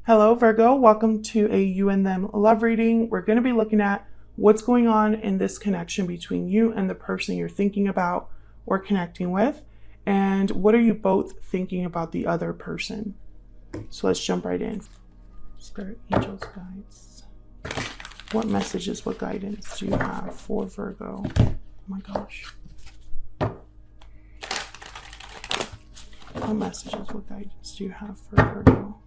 Hello Virgo, welcome to a you and them love reading. We're going to be looking at what's going on in this connection between you and the person you're thinking about or connecting with, and what are you both thinking about the other person. So let's jump right in. Spirit, angels, guides. What messages, what guidance do you have for Virgo? Oh my gosh. What messages, what guidance do you have for Virgo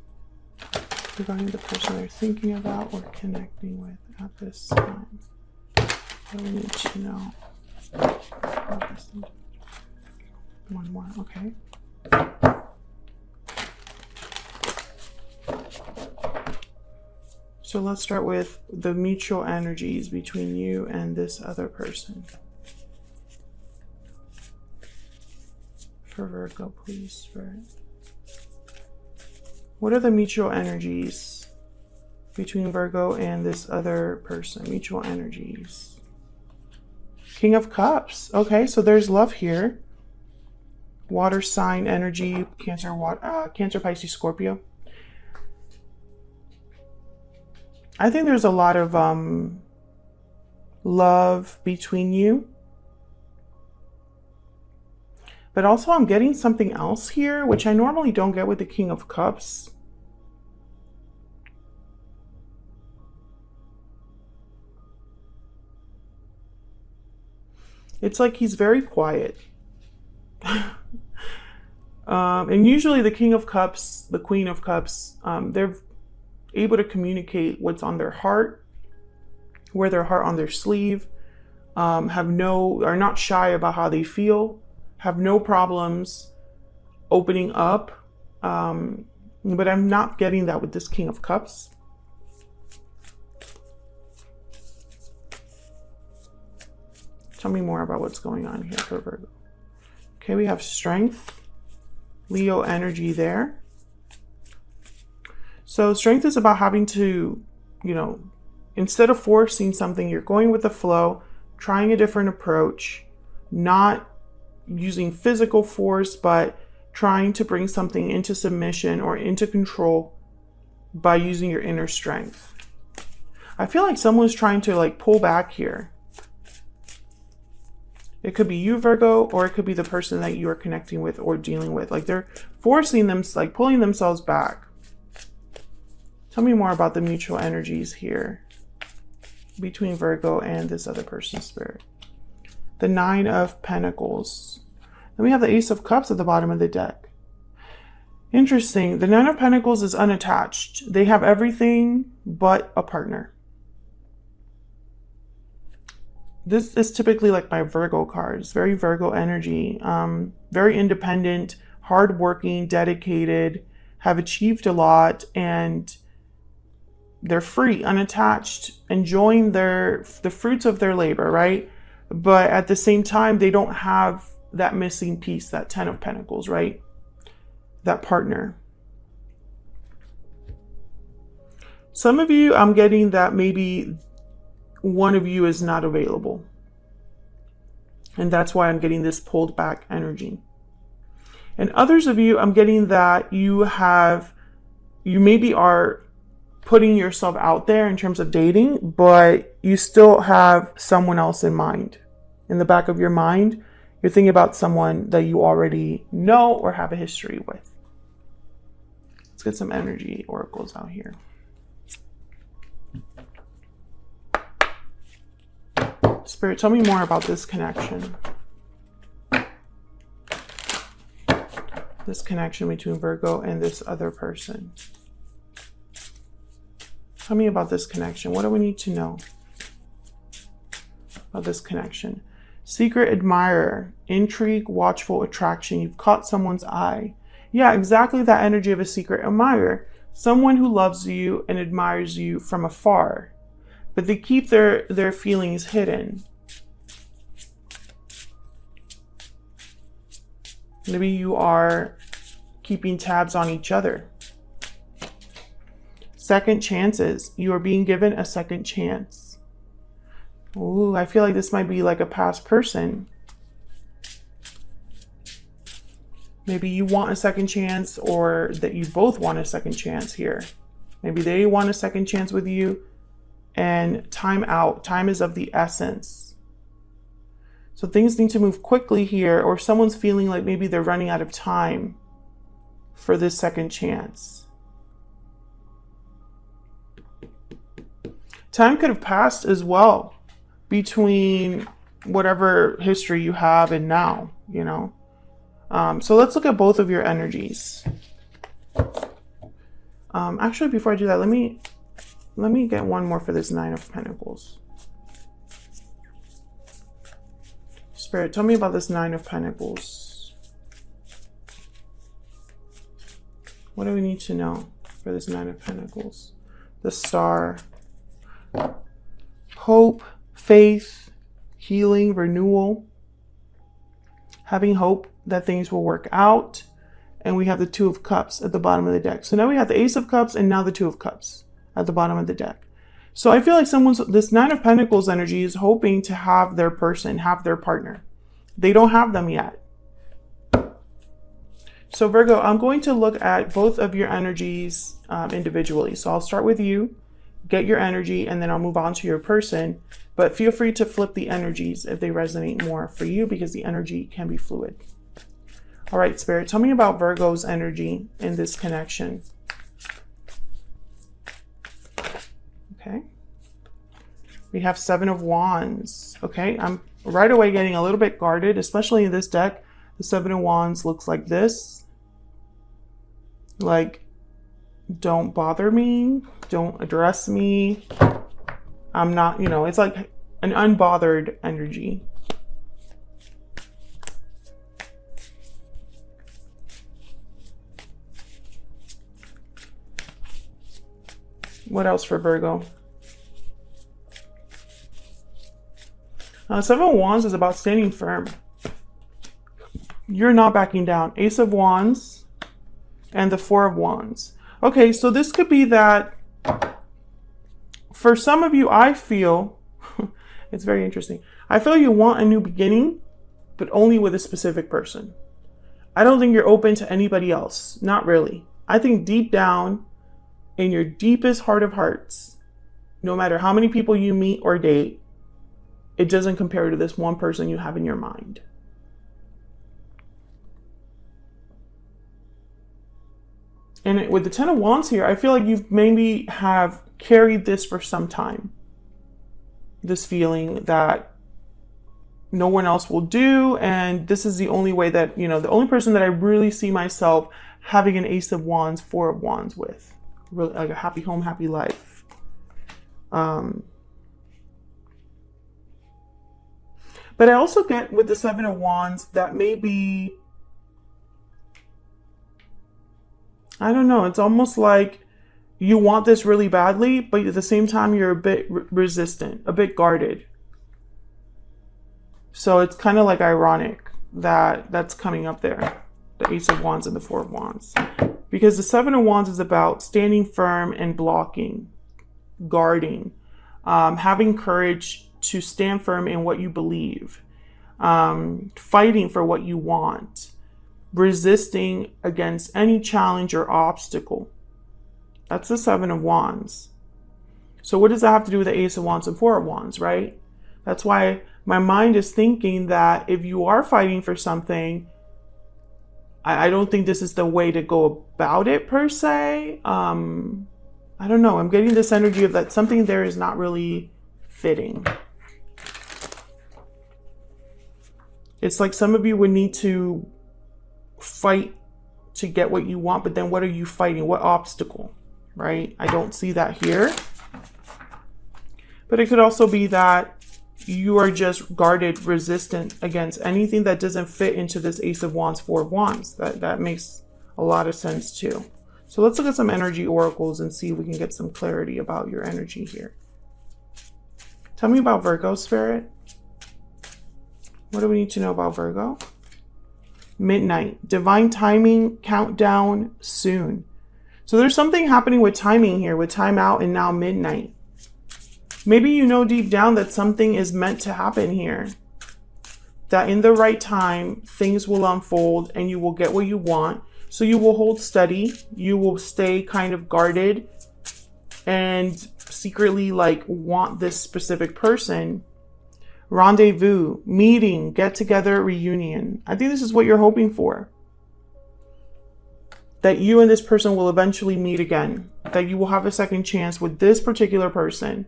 regarding the person they're thinking about or connecting with at this time? What do we need to know about this? One more, okay. So let's start with the mutual energies between you and this other person. For Virgo, please, Spirit. What are the mutual energies between Virgo and this other person? Mutual energies. King of Cups. Okay, so there's love here. Water sign energy, Cancer, Pisces, Scorpio. I think there's a lot of love between you. But also I'm getting something else here, which I normally don't get with the King of Cups. It's like he's very quiet. And usually the King of Cups, the Queen of Cups, they're able to communicate what's on their heart, wear their heart on their sleeve, are not shy about how they feel, have no problems opening up. But I'm not getting that with this King of Cups. Tell me more about what's going on here for Virgo. Okay, we have strength, Leo energy there. So strength is about having to, instead of forcing something, you're going with the flow, trying a different approach, not using physical force, but trying to bring something into submission or into control by using your inner strength. I feel like someone's trying to pull back here. It could be you, Virgo, or it could be the person that you are connecting with or dealing with. They're forcing them, pulling themselves back. Tell me more about the mutual energies here between Virgo and this other person's spirit. The Nine of Pentacles. Then we have the Ace of Cups at the bottom of the deck. Interesting. The Nine of Pentacles is unattached. They have everything but a partner. This is typically like my Virgo cards. Very Virgo energy. Very independent, hardworking, dedicated, have achieved a lot, and they're free, unattached, enjoying the fruits of their labor, right? But at the same time, they don't have that missing piece, that 10 of Pentacles, right? That partner. Some of you, I'm getting that maybe one of you is not available. And that's why I'm getting this pulled back energy. And others of you, I'm getting that you maybe are putting yourself out there in terms of dating, but you still have someone else in mind. In the back of your mind, you're thinking about someone that you already know or have a history with. Let's get some energy oracles out here. Spirit, tell me more about this connection. This connection between Virgo and this other person. Tell me about this connection. What do we need to know about this connection? Secret admirer, intrigue, watchful attraction. You've caught someone's eye. Yeah, exactly that energy of a secret admirer. Someone who loves you and admires you from afar, but they keep their feelings hidden. Maybe you are keeping tabs on each other. Second chances. You are being given a second chance. Ooh, I feel like this might be like a past person. Maybe you want a second chance, or that you both want a second chance here. Maybe they want a second chance with you. And time out. Time is of the essence. So things need to move quickly here, or someone's feeling like maybe they're running out of time for this second chance. Time could have passed as well between whatever history you have and now, you know. So let's look at both of your energies. Actually, before I do that, let me get one more for this Nine of Pentacles. Spirit, tell me about this Nine of Pentacles. What do we need to know for this Nine of Pentacles? The Star. Hope, faith, healing, renewal. Having hope that things will work out. And we have the Two of Cups at the bottom of the deck. So now we have the Ace of Cups and now the Two of Cups at the bottom of the deck. So I feel like this Nine of Pentacles energy is hoping to have their person, have their partner. They don't have them yet. So Virgo, I'm going to look at both of your energies individually. So I'll start with you, get your energy, and then I'll move on to your person. But feel free to flip the energies if they resonate more for you, because the energy can be fluid. All right, Spirit, tell me about Virgo's energy in this connection. Okay. We have Seven of Wands. Okay, I'm right away getting a little bit guarded, especially in this deck. The Seven of Wands looks like this. Like, don't bother me. Don't address me. I'm not, you know, it's like an unbothered energy. What else for Virgo? Seven of Wands is about standing firm. You're not backing down. Ace of Wands and the Four of Wands. Okay, so this could be that for some of you, I feel, it's very interesting. I feel you want a new beginning, but only with a specific person. I don't think you're open to anybody else. Not really. I think deep down, in your deepest heart of hearts, no matter how many people you meet or date, it doesn't compare to this one person you have in your mind. And with the Ten of Wands here, I feel like you've maybe have carried this for some time. This feeling that no one else will do, and this is the only way that, you know, the only person that I really see myself having an Ace of Wands, Four of Wands with. Really, like a happy home, happy life. But I also get with the Seven of Wands that maybe, I don't know, it's almost like you want this really badly, but at the same time you're a bit resistant, a bit guarded. So it's kind of like ironic that that's coming up there, the Ace of Wands and the Four of Wands. Because the Seven of Wands is about standing firm and blocking, guarding, having courage to stand firm in what you believe, fighting for what you want, resisting against any challenge or obstacle. That's the Seven of Wands. So what does that have to do with the Ace of Wands and Four of Wands, right? That's why my mind is thinking that if you are fighting for something, I don't think this is the way to go about it per se. I don't know. I'm getting this energy of that something there is not really fitting. It's like some of you would need to fight to get what you want, but then what are you fighting? What obstacle, right? I don't see that here. But it could also be that you are just guarded, resistant against anything that doesn't fit into this Ace of Wands, Four of Wands. That makes a lot of sense too. So let's look at some energy oracles and see if we can get some clarity about your energy here. Tell me about Virgo, Spirit. What do we need to know about Virgo? Midnight, divine timing, countdown, soon. So there's something happening with timing here, with time out and now midnight. Maybe you know deep down that something is meant to happen here. That in the right time, things will unfold and you will get what you want. So you will hold steady. You will stay kind of guarded and secretly like want this specific person. Rendezvous, meeting, get together, reunion. I think this is what you're hoping for. That you and this person will eventually meet again. That you will have a second chance with this particular person.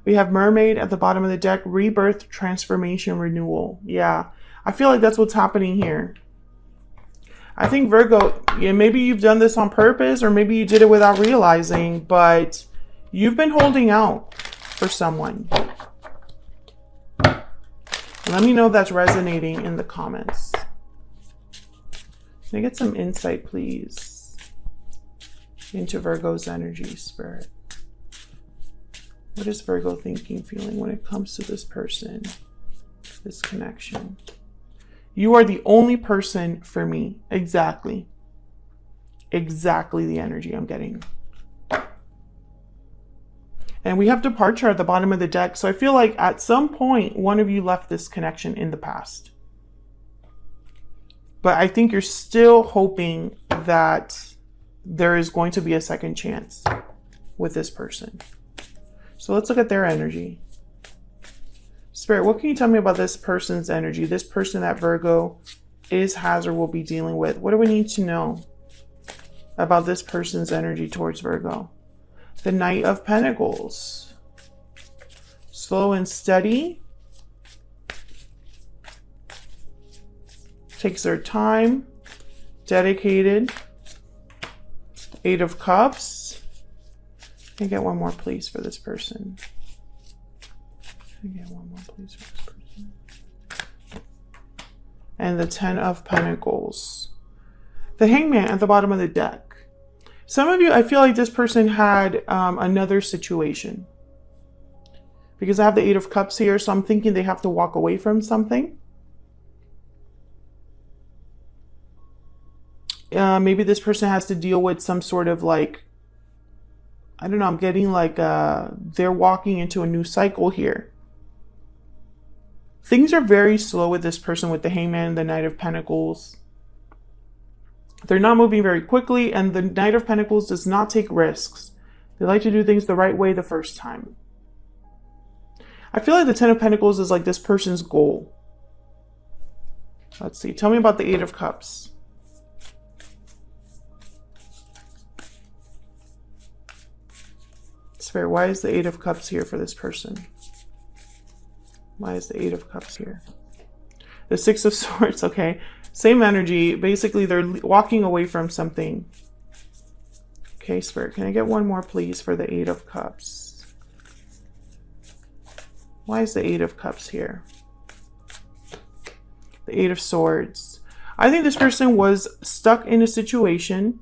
We have Mermaid at the bottom of the deck. Rebirth, transformation, renewal. Yeah, I feel like that's what's happening here. I think Virgo, yeah, maybe you've done this on purpose or maybe you did it without realizing, but you've been holding out for someone. Let me know if that's resonating in the comments. Can I get some insight, please, into Virgo's energy, Spirit? What is Virgo thinking, feeling when it comes to this person, this connection? You are the only person for me. Exactly. Exactly the energy I'm getting. And we have departure at the bottom of the deck. So I feel like at some point, one of you left this connection in the past. But I think you're still hoping that there is going to be a second chance with this person. So let's look at their energy. Spirit, what can you tell me about this person's energy? This person that Virgo is, has, or will be dealing with. What do we need to know about this person's energy towards Virgo? The Knight of Pentacles. Slow and steady. Takes their time. Dedicated. Eight of Cups. Can I get one more, please, for this person? Can I get one more, please, for this person? And the Ten of Pentacles. The Hangman at the bottom of the deck. Some of you, I feel like this person had another situation. Because I have the Eight of Cups here, so I'm thinking they have to walk away from something. Maybe this person has to deal with some sort of like, I don't know, I'm getting like they're walking into a new cycle here. Things are very slow with this person with the Hangman and the Knight of Pentacles. They're not moving very quickly, and the Knight of Pentacles does not take risks. They like to do things the right way the first time. I feel like the Ten of Pentacles is like this person's goal. Let's see. Tell me about the Eight of Cups. Spirit, why is the Eight of Cups here for this person? Why is the Eight of Cups here? The Six of Swords, okay. Same energy. Basically, they're walking away from something. Okay, Spirit, can I get one more, please, for the Eight of Cups? Why is the Eight of Cups here? The Eight of Swords. I think this person was stuck in a situation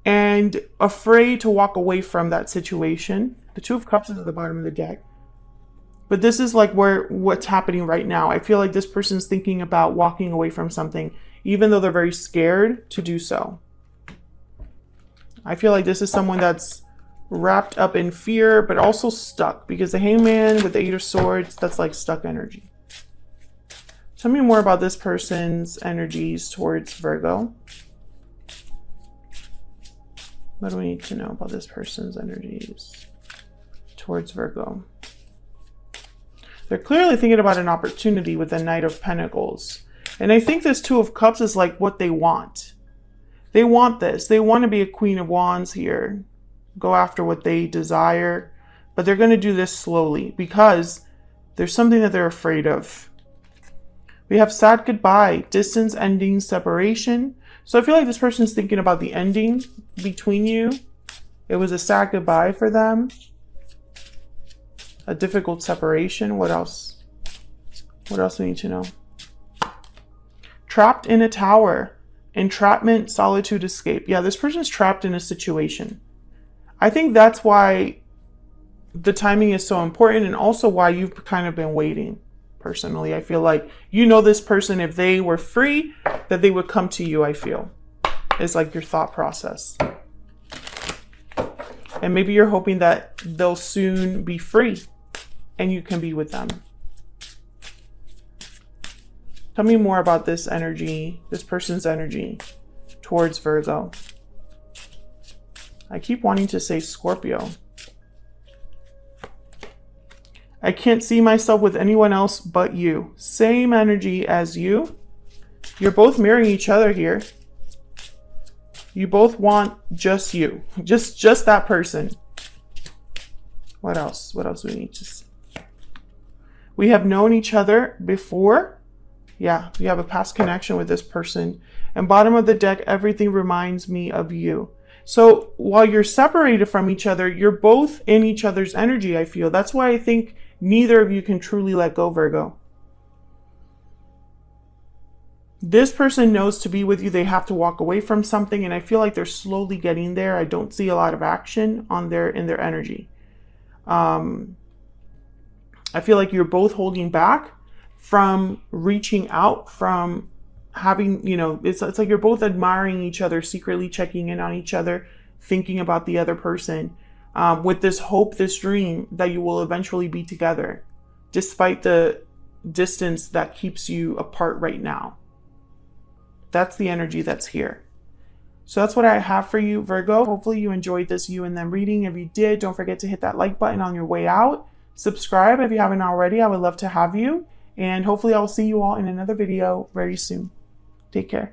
and afraid to walk away from that situation. The Two of Cups is at the bottom of the deck. But this is like what's happening right now. I feel like this person's thinking about walking away from something, even though they're very scared to do so. I feel like this is someone that's wrapped up in fear, but also stuck, because the Hangman with the Eight of Swords, that's like stuck energy. Tell me more about this person's energies towards Virgo. What do we need to know about this person's energies towards Virgo? They're clearly thinking about an opportunity with the Knight of Pentacles. And I think this Two of Cups is like what they want. They want this. They want to be a Queen of Wands here. Go after what they desire. But they're going to do this slowly because there's something that they're afraid of. We have sad goodbye, distance, ending, separation. So I feel like this person's thinking about the ending between you. It was a sad goodbye for them. A difficult separation. What else? What else do we need to know? Trapped in a tower. Entrapment, solitude, escape. Yeah, this person's trapped in a situation. I think that's why the timing is so important, and also why you've kind of been waiting. Personally, I feel like you know this person, if they were free, that they would come to you, I feel. It's like your thought process. And maybe you're hoping that they'll soon be free and you can be with them. Tell me more about this energy, this person's energy towards Virgo. I keep wanting to say Scorpio. I can't see myself with anyone else but you. Same energy as you. You're both mirroring each other here. You both want just you. Just that person. What else? What else do we need to see? We have known each other before. Yeah, we have a past connection with this person. And bottom of the deck, everything reminds me of you. So while you're separated from each other, you're both in each other's energy, I feel. That's why I think neither of you can truly let go, Virgo. This person knows to be with you, they have to walk away from something, and I feel like they're slowly getting there. I don't see a lot of action in their energy. I feel like you're both holding back from reaching out, from having, you know, it's like you're both admiring each other, secretly checking in on each other, thinking about the other person, with this hope, this dream that you will eventually be together, despite the distance that keeps you apart right now. That's the energy that's here. So that's what I have for you, Virgo. Hopefully you enjoyed this you and them reading. If you did, don't forget to hit that like button on your way out. Subscribe if you haven't already. I would love to have you. And hopefully I will see you all in another video very soon. Take care.